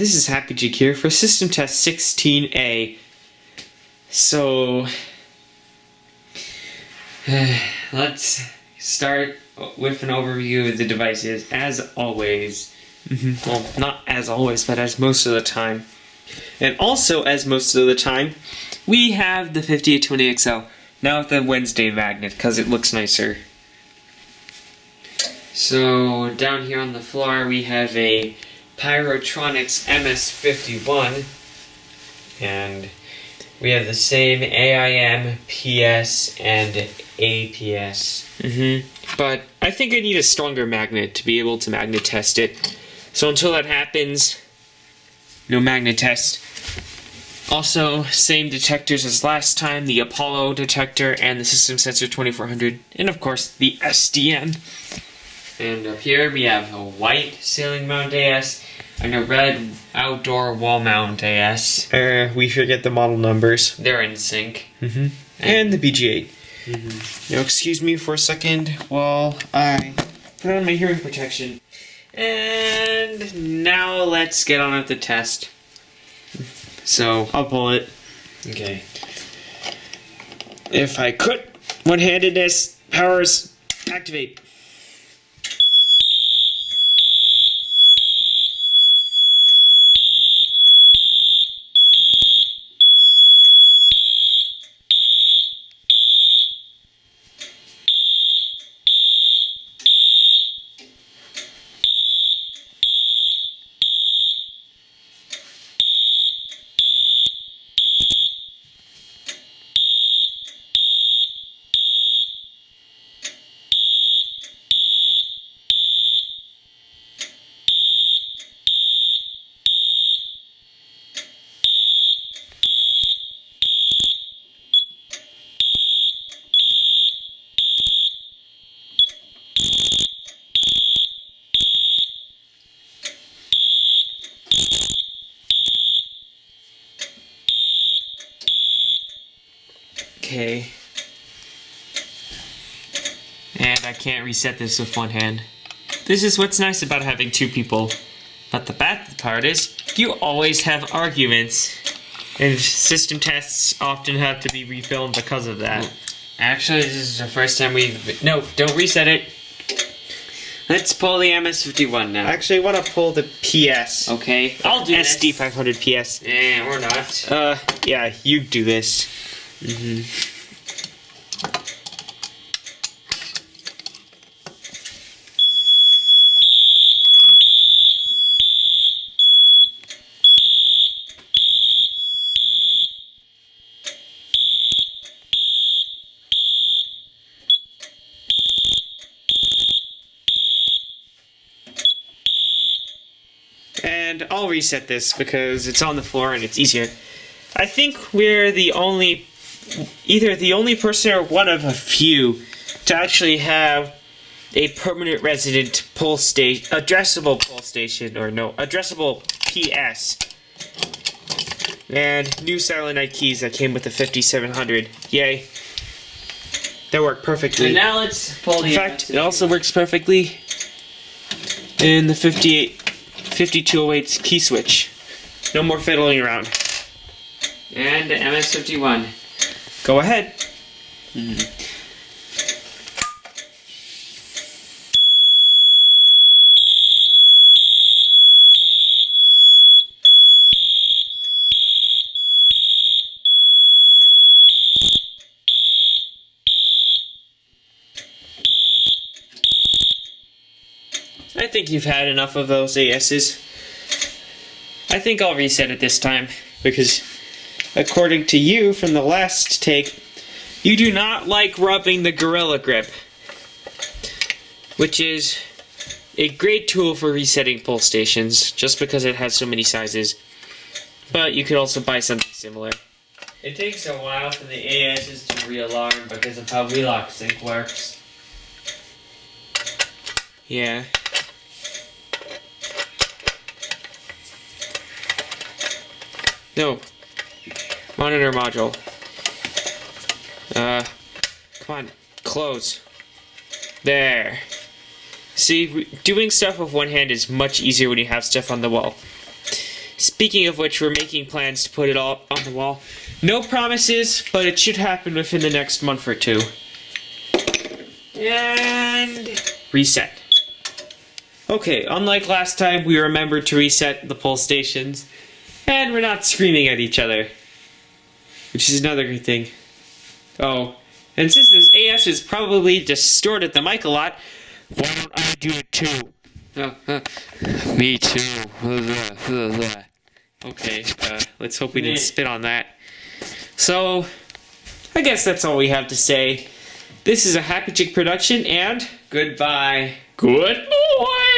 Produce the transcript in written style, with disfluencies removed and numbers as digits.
this is Happy Jig here for System Test 16A. So, let's start with an overview of the devices, as always. Well, not as always, but as most of the time. And also, as most of the time, we have the 5820XL, now with the Wednesday magnet, because it looks nicer. So, down here on the floor, we have a Pyrotronics MS51, and we have the same AIM, PS, and APS. But I think I need a stronger magnet to be able to magnet test it. So until that happens, no magnet test. Also, same detectors as last time, the Apollo detector and the System Sensor 2400, and of course the SDN. And up here we have a white ceiling mount AS and a red outdoor wall mount AS. We forget the model numbers. They're in sync. And the BG8. Now excuse me for a second while I put on my hearing protection. And now let's get on with the test. So, I'll pull it. okay. If I could, one-handedness, powers, activate. Okay. And I can't reset this with one hand. This is what's nice about having two people. But the bad part is, you always have arguments. And system tests often have to be refilmed because of that. Actually, this is the first time we've... No, don't reset it. Let's pull the MS51 now. Actually, I want to pull the PS. Okay, I'll do this. SD500 PS. Or not. Yeah, you do this. And I'll reset this because it's on the floor and it's easier. I think we're either the only person or one of a few to actually have a permanent resident pull station, addressable pull station, or no, addressable PS. And new Silent Night keys that came with the 5700. Yay. They work perfectly. And now let's pull the... In fact, it also works perfectly in the 5208's key switch. No more fiddling around. And the MS51. Go ahead. I think you've had enough of those ASs. I think I'll reset it this time, because according to you from the last take, you do not like rubbing the Gorilla Grip, which is a great tool for resetting pull stations, just because it has so many sizes. But you could also buy something similar. It takes a while for the ASs to realarm because of how Relock Sync works. Yeah. No. Monitor module. Come on. Close. There. See, doing stuff with one hand is much easier when you have stuff on the wall. Speaking of which, we're making plans to put it all on the wall. No promises, but it should happen within the next month or two. And reset. Okay, unlike last time, we remembered to reset the pull stations, and we're not screaming at each other, which is another good thing. Oh, and since this AS has probably distorted the mic a lot, why don't I do it too? Me too. Okay, let's hope we didn't spit on that. So, I guess that's all we have to say. This is a Happy Chick production, and Goodbye. good boy!